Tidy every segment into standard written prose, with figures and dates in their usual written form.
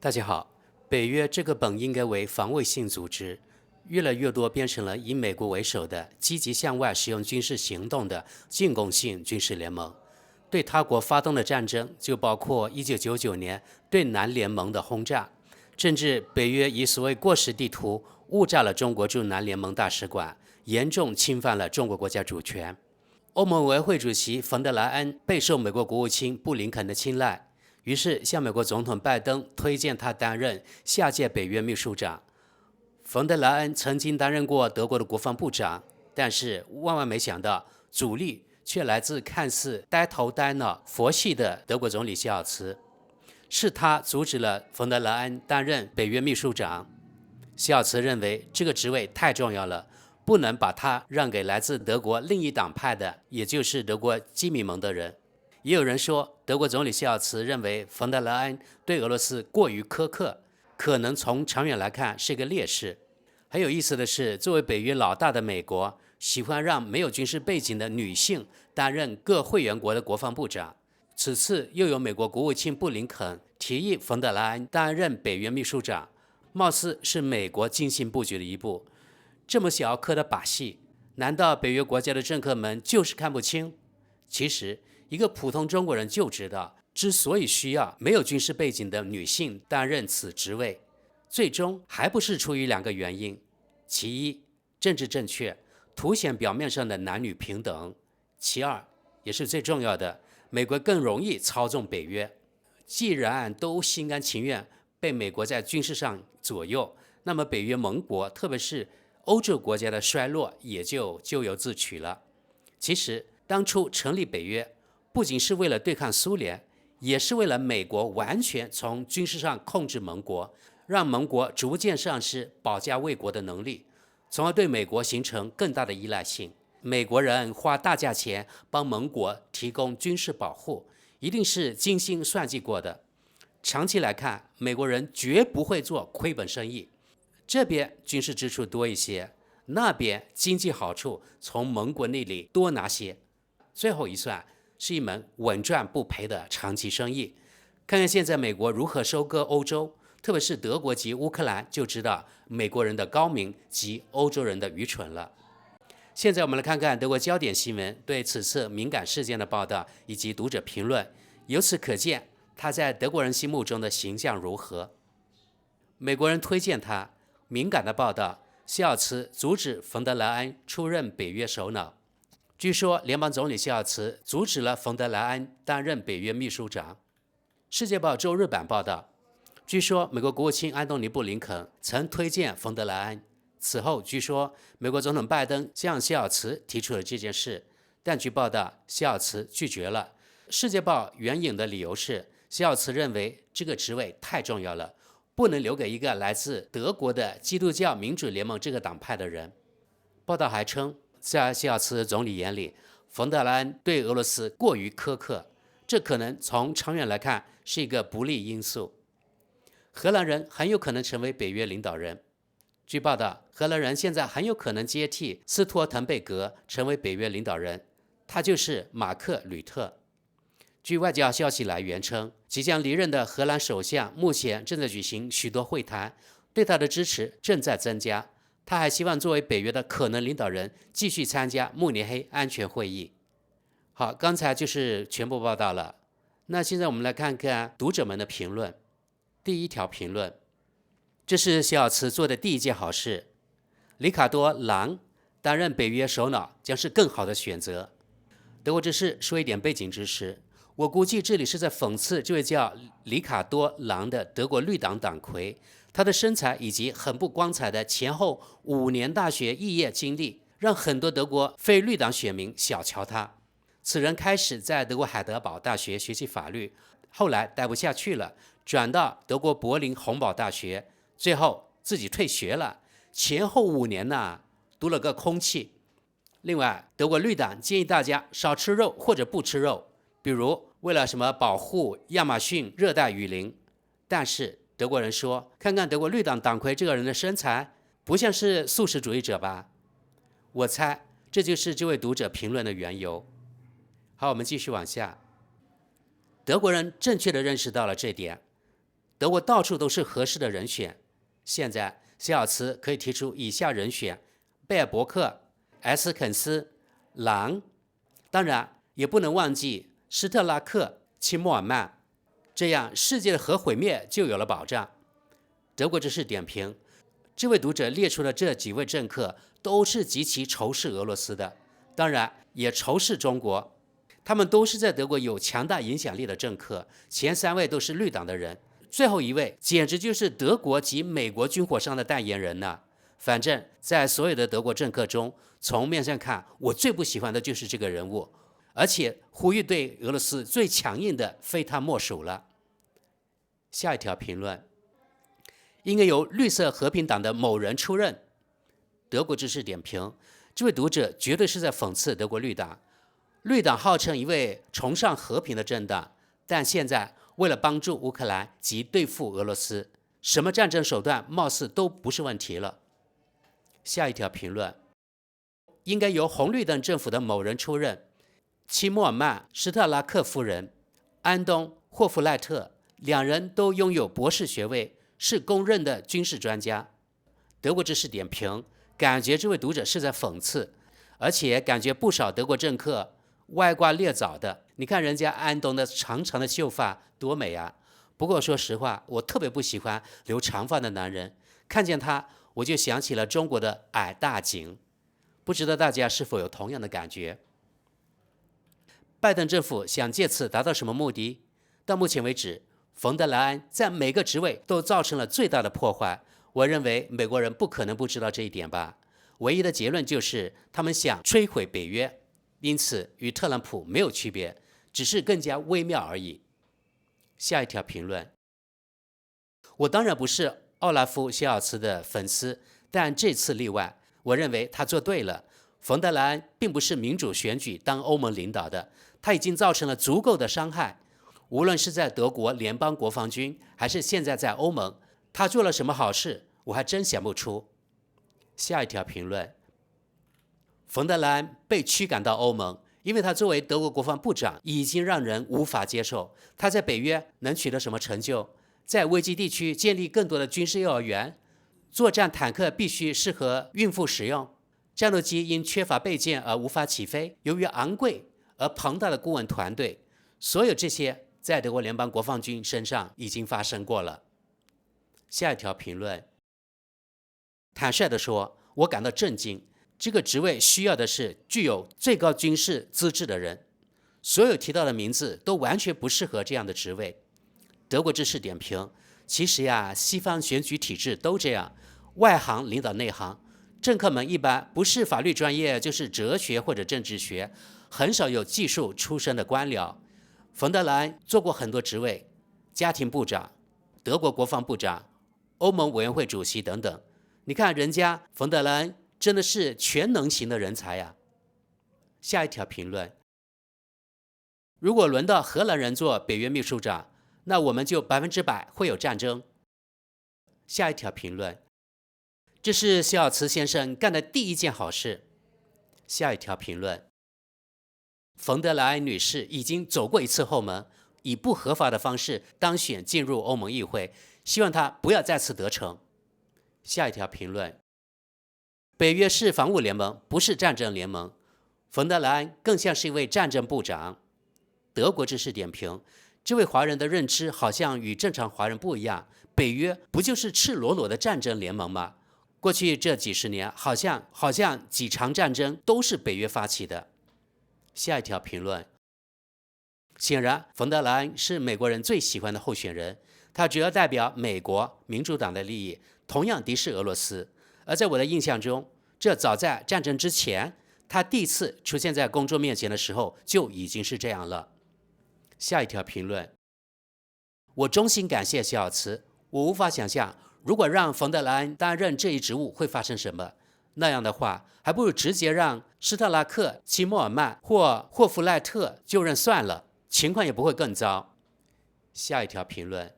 大家好，北约这个本应该为防卫性组织，越来越多变成了以美国为首的积极向外使用军事行动的进攻性军事联盟。对他国发动的战争就包括1999年对南联盟的轰炸，甚至北约以所谓过时地图误炸了中国驻南联盟大使馆，严重侵犯了中国国家主权。欧盟委员会主席冯德莱恩备受美国国务卿布林肯的青睐，于是向美国总统拜登推荐他担任下届北约秘书长。冯德莱恩曾经担任过德国的国防部长，但是万万没想到，阻力却来自看似呆头呆脑、佛系的德国总理肖尔茨。是他阻止了冯德莱恩担任北约秘书长。肖尔茨认为这个职位太重要了，不能把它让给来自德国另一党派的，也就是德国基民盟的人。也有人说，德国总理肖尔茨认为冯德莱恩对俄罗斯过于苛刻，可能从长远来看是个劣势。很有意思的是，作为北约老大的美国，喜欢让没有军事背景的女性担任各会员国的国防部长。此次又有美国国务卿布林肯提议冯德莱恩担任北约秘书长，貌似是美国精心布局的一步。这么小颗的把戏，难道北约国家的政客们就是看不清？其实一个普通中国人就知道，之所以需要没有军事背景的女性担任此职位，最终还不是出于两个原因：其一，政治正确，凸显表面上的男女平等；其二，也是最重要的，美国更容易操纵北约。既然都心甘情愿被美国在军事上左右，那么北约盟国，特别是欧洲国家的衰落也就咎由自取了。其实当初成立北约，不仅是为了对抗苏联，也是为了美国完全从军事上控制盟国，让盟国逐渐丧失保家卫国的能力，从而对美国形成更大的依赖性。美国人花大价钱帮盟国提供军事保护，一定是精心算计过的。长期来看，美国人绝不会做亏本生意。这边军事支出多一些，那边经济好处从盟国那里多拿些，最后一算是一门稳赚不赔的长期生意。看看现在美国如何收割欧洲，特别是德国及乌克兰，就知道美国人的高明及欧洲人的愚蠢了。现在我们来看看德国焦点新闻对此次敏感事件的报道以及读者评论，由此可见他在德国人心目中的形象如何。美国人推荐他，敏感的报道，肖尔茨阻止冯德莱恩出任北约首脑。据说联邦总理肖尔茨阻止了冯德莱恩担任北约秘书长。世界报周日版报道，据说美国国务卿安东尼·布林肯曾推荐冯德莱恩。此后据说美国总统拜登向肖尔茨提出了这件事，但据报道肖尔茨拒绝了。世界报援引的理由是，肖尔茨认为这个职位太重要了，不能留给一个来自德国的基督教民主联盟这个党派的人。报道还称，在肖尔茨总理眼里，冯德莱恩对俄罗斯过于苛刻，这可能从长远来看是一个不利因素。荷兰人很有可能成为北约领导人。据报道，荷兰人现在很有可能接替斯托滕贝格成为北约领导人，他就是马克·吕特。据外交消息来源称，即将离任的荷兰首相目前正在举行许多会谈，对他的支持正在增加。他还希望作为北约的可能领导人继续参加慕尼黑安全会议。好，刚才就是全部报道了。那现在我们来看看读者们的评论。第一条评论，这是肖尔茨做的第一件好事。里卡多·朗担任北约首脑将是更好的选择。德国之士说一点背景知识，我估计这里是在讽刺这位叫里卡多·朗的德国绿党党魁，他的身材以及很不光彩的前后5年大学肄业经历，让很多德国非绿党选民小瞧他。此人开始在德国海德堡大学学习法律，后来待不下去了，转到德国柏林洪堡大学，最后自己退学了，前后5年呢，读了个空气。另外，德国绿党建议大家少吃肉或者不吃肉，比如为了什么保护亚马逊热带雨林。但是德国人说，看看德国绿党党魁这个人的身材，不像是素食主义者吧？我猜这就是这位读者评论的缘由。好，我们继续往下。德国人正确地认识到了这点。德国到处都是合适的人选。现在肖尔茨可以提出以下人选：贝尔伯克、埃斯肯斯、朗，当然也不能忘记施特拉克、齐默尔曼，这样世界的核毁灭就有了保障。德国之士点评，这位读者列出的这几位政客都是极其仇视俄罗斯的，当然也仇视中国。他们都是在德国有强大影响力的政客，前3位都是绿党的人，最后一位简直就是德国及美国军火商的代言人呢。反正在所有的德国政客中，从面上看，我最不喜欢的就是这个人物，而且呼吁对俄罗斯最强硬的非他莫属了。下一条评论，应该由绿色和平党的某人出任。德国之士点评，这位读者绝对是在讽刺德国绿党。绿党号称一位崇尚和平的政党，但现在为了帮助乌克兰及对付俄罗斯，什么战争手段貌似都不是问题了。下一条评论，应该由红绿灯政府的某人出任。齐默尔曼、施特拉克夫人、安东、霍夫赖特2人都拥有博士学位，是公认的军事专家。德国之士点评，感觉这位读者是在讽刺，而且感觉不少德国政客歪瓜裂枣的。你看人家安东的长长的秀发多美啊！不过说实话，我特别不喜欢留长发的男人，看见他我就想起了中国的矮大紧。不知道大家是否有同样的感觉？拜登政府想借此达到什么目的？到目前为止，冯德莱恩在每个职位都造成了最大的破坏。我认为美国人不可能不知道这一点吧。唯一的结论就是他们想摧毁北约，因此与特朗普没有区别，只是更加微妙而已。下一条评论，我当然不是奥拉夫·肖尔茨的粉丝，但这次例外，我认为他做对了。冯德莱恩并不是民主选举当欧盟领导的，他已经造成了足够的伤害。无论是在德国联邦国防军，还是现在在欧盟，他做了什么好事，我还真想不出。下一条评论，冯德莱恩被驱赶到欧盟，因为他作为德国国防部长已经让人无法接受。他在北约能取得什么成就？在危机地区建立更多的军事幼儿园，作战坦克必须适合孕妇使用，战斗机因缺乏备件而无法起飞，由于昂贵而庞大的顾问团队，所有这些在德国联邦国防军身上已经发生过了。下一条评论，坦率地说，我感到震惊。这个职位需要的是具有最高军事资质的人，所有提到的名字都完全不适合这样的职位。德国之士点评，其实呀，西方选举体制都这样，外行领导内行，政客们一般不是法律专业就是哲学或者政治学，很少有技术出身的官僚。冯德莱恩做过很多职位，家庭部长、德国国防部长、欧盟委员会主席等等。你看人家冯德莱恩真的是全能型的人才呀。下一条评论，如果轮到荷兰人做北约秘书长，那我们就100%会有战争。下一条评论，这是肖尔茨先生干的第一件好事。下一条评论，冯德莱恩女士已经走过一次后门，以不合法的方式当选进入欧盟议会，希望她不要再次得逞。下一条评论，北约是防务联盟，不是战争联盟。冯德莱恩更像是一位战争部长。德国之士点评，这位华人的认知好像与正常华人不一样。北约不就是赤裸裸的战争联盟吗？过去这几十年，好像几场战争都是北约发起的。下一条评论，显然冯德莱恩是美国人最喜欢的候选人，他主要代表美国民主党的利益，同样敌视俄罗斯。而在我的印象中，这早在战争之前，他第一次出现在公众面前的时候就已经是这样了。下一条评论，我衷心感谢肖尔茨，我无法想象如果让冯德莱恩担任这一职务会发生什么。那样的话，还不如直接让施特拉克、齐默尔曼或霍夫赖特就任算了，情况也不会更糟。下一条评论，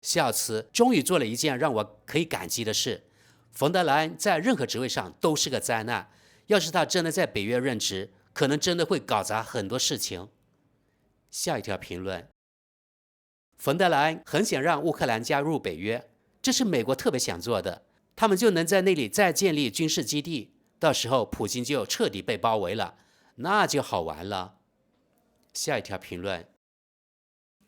肖尔茨终于做了一件让我可以感激的事。冯德莱恩在任何职位上都是个灾难，要是他真的在北约任职，可能真的会搞砸很多事情。下一条评论，冯德莱恩很想让乌克兰加入北约，这是美国特别想做的，他们就能在那里再建立军事基地，到时候普京就彻底被包围了，那就好玩了。下一条评论。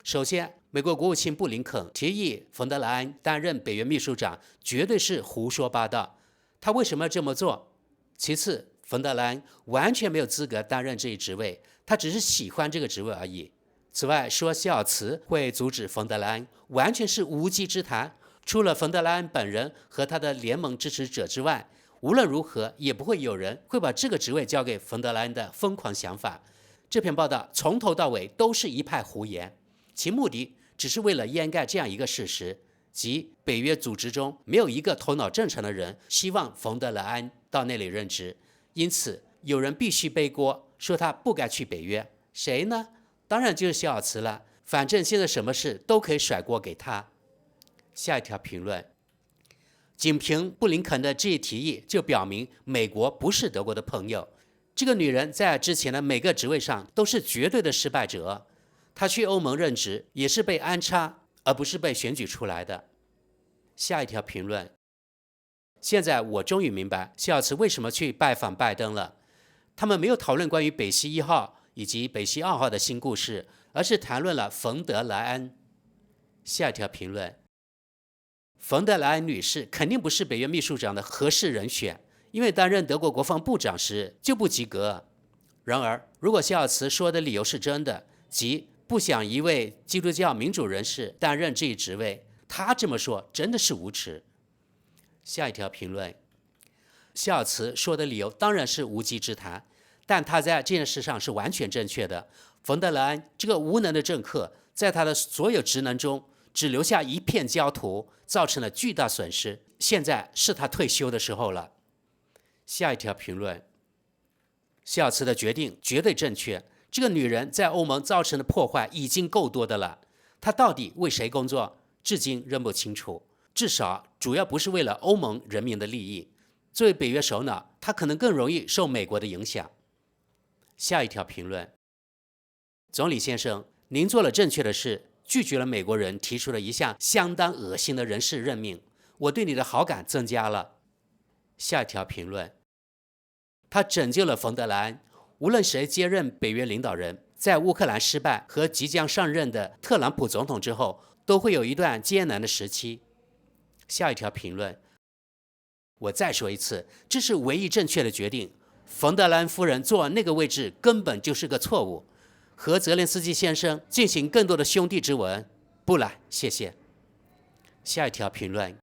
首先，美国国务卿布林肯提议冯德莱恩担任北约秘书长，绝对是胡说八道。他为什么要这么做？其次，冯德莱恩完全没有资格担任这一职位，他只是喜欢这个职位而已。此外，说肖尔茨会阻止冯德莱恩，完全是无稽之谈。除了冯德莱恩本人和他的联盟支持者之外，无论如何也不会有人会把这个职位交给冯德莱恩的疯狂想法。这篇报道从头到尾都是一派胡言，其目的只是为了掩盖这样一个事实，即北约组织中没有一个头脑正常的人希望冯德莱恩到那里任职，因此有人必须背锅，说他不该去北约。谁呢？当然就是肖尔茨了，反正现在什么事都可以甩锅给他。下一条评论。仅凭布林肯的这一提议，就表明美国不是德国的朋友。这个女人在之前的每个职位上都是绝对的失败者。她去欧盟任职也是被安插，而不是被选举出来的。下一条评论。现在我终于明白肖尔茨为什么去拜访拜登了。他们没有讨论关于北溪1号以及北溪2号的新故事，而是谈论了冯德莱恩。下一条评论。冯德莱恩女士肯定不是北约秘书长的合适人选，因为担任德国国防部长时就不及格。然而，如果肖尔茨说的理由是真的，即不想一位基督教民主人士担任这一职位，他这么说真的是无耻。下一条评论。肖尔茨说的理由当然是无稽之谈，但他在这件事上是完全正确的。冯德莱恩这个无能的政客，在他的所有职能中只留下一片焦土，造成了巨大损失。现在是他退休的时候了。下一条评论。肖尔茨的决定绝对正确，这个女人在欧盟造成的破坏已经够多的了。她到底为谁工作，至今仍不清楚，至少主要不是为了欧盟人民的利益。作为北约首脑，她可能更容易受美国的影响。下一条评论。总理先生，您做了正确的事，拒绝了美国人提出了一项相当恶心的人事任命，我对你的好感增加了。下一条评论。他拯救了冯德莱恩，无论谁接任北约领导人，在乌克兰失败和即将上任的特朗普总统之后，都会有一段艰难的时期。下一条评论。我再说一次，这是唯一正确的决定。冯德莱恩夫人坐那个位置根本就是个错误。和泽连斯基先生进行更多的兄弟之吻，不了，谢谢。下一条评论。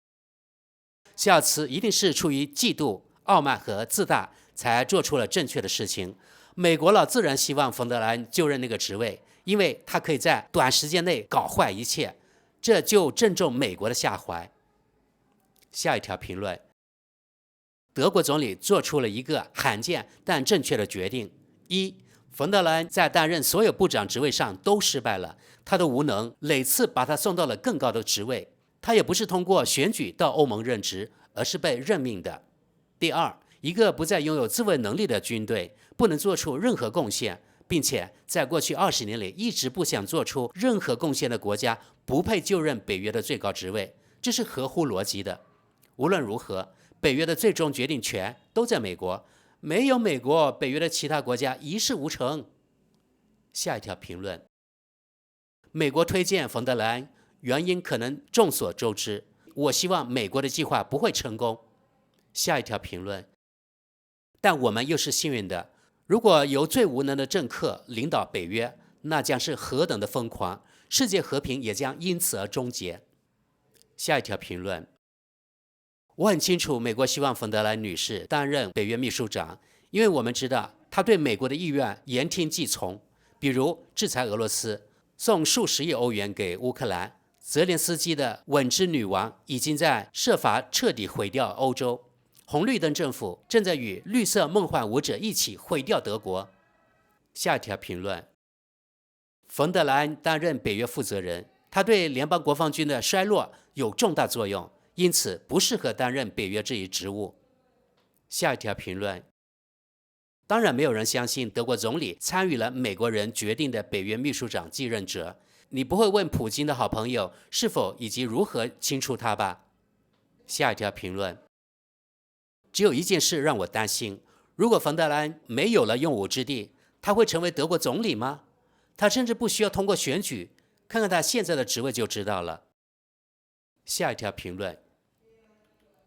肖尔茨一定是出于嫉妒、傲慢和自大才做出了正确的事情。美国佬自然希望冯德莱恩就任那个职位，因为他可以在短时间内搞坏一切，这就正中美国的下怀。下一条评论。德国总理做出了一个罕见但正确的决定：一，冯德莱恩在担任所有部长职位上都失败了，他的无能屡次把他送到了更高的职位。他也不是通过选举到欧盟任职，而是被任命的。第二，一个不再拥有自卫能力的军队不能做出任何贡献，并且在过去20年里一直不想做出任何贡献的国家不配就任北约的最高职位，这是合乎逻辑的。无论如何，北约的最终决定权都在美国，没有美国，北约的其他国家一事无成。下一条评论。美国推荐冯德莱恩，原因可能众所周知，我希望美国的计划不会成功。下一条评论。但我们又是幸运的，如果由最无能的政客领导北约，那将是何等的疯狂，世界和平也将因此而终结。下一条评论。我很清楚美国希望冯德莱恩女士担任北约秘书长，因为我们知道她对美国的意愿言听计从，比如制裁俄罗斯，送数十亿欧元给乌克兰，泽连斯基的稳之女王已经在设法彻底毁掉欧洲，红绿灯政府正在与绿色梦幻舞者一起毁掉德国。下一条评论。冯德莱恩担任北约负责人，他对联邦国防军的衰落有重大作用，因此不适合担任北约这一职务。下一条评论。当然没有人相信德国总理参与了美国人决定的北约秘书长继任者，你不会问普京的好朋友是否以及如何清除他吧？下一条评论，只有一件事让我担心，如果冯德莱恩没有了用武之地，他会成为德国总理吗？他甚至不需要通过选举，看看他现在的职位就知道了。下一条评论，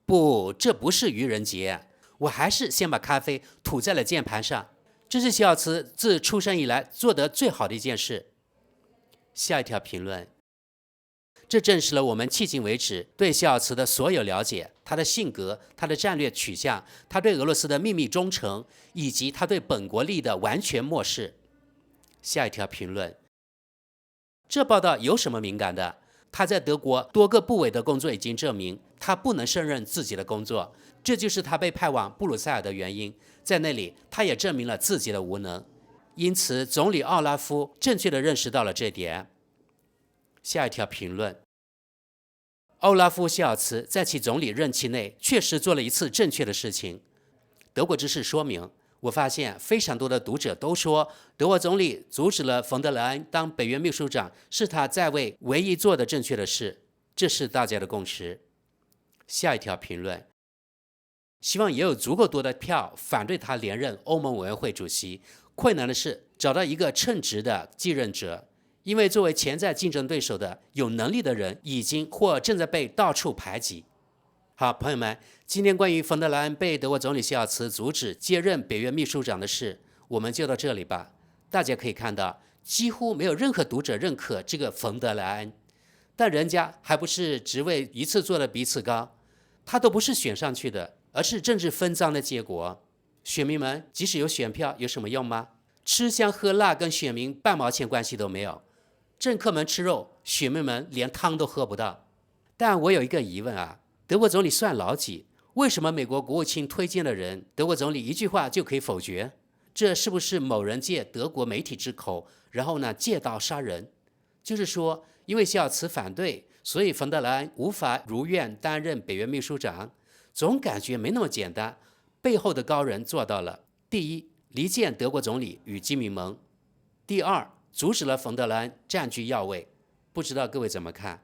不，这不是愚人节，我还是先把咖啡吐在了键盘上，这是谢尔茨自出生以来做得最好的一件事。下一条评论，这证实了我们迄今为止对谢尔茨的所有了解，他的性格，他的战略取向，他对俄罗斯的秘密忠诚，以及他对本国利益的完全漠视。下一条评论，这报道有什么敏感的？他在德国多个部委的工作已经证明他不能胜任自己的工作，这就是他被派往布鲁塞尔的原因。在那里他也证明了自己的无能，因此总理奥拉夫正确地认识到了这点。下一条评论，奥拉夫·谢尔茨在其总理任期内确实做了一次正确的事情。德国之事说明，我发现非常多的读者都说，德国总理阻止了冯德莱恩当北约秘书长是他在位唯一做的正确的事，这是大家的共识。下一条评论，希望也有足够多的票反对他连任欧盟委员会主席。困难的是找到一个称职的继任者，因为作为潜在竞争对手的有能力的人已经或正在被到处排挤。好，朋友们，今天关于冯德莱恩被德国总理谢尔茨阻止接任北约秘书长的事，我们就到这里吧。大家可以看到，几乎没有任何读者认可这个冯德莱恩，但人家还不是职位一次做得比一次高，他都不是选上去的，而是政治分赃的结果。选民们即使有选票有什么用吗？吃香喝辣跟选民半毛钱关系都没有。政客们吃肉，选民们连汤都喝不到。但我有一个疑问啊，德国总理算老几？为什么美国国务卿推荐的人，德国总理一句话就可以否决？这是不是某人借德国媒体之口，然后呢借刀杀人？就是说，因为谢尔茨反对，所以冯德莱恩无法如愿担任北约秘书长。总感觉没那么简单，背后的高人做到了：第一，离间德国总理与基民盟；第二，阻止了冯德莱恩占据要位。不知道各位怎么看？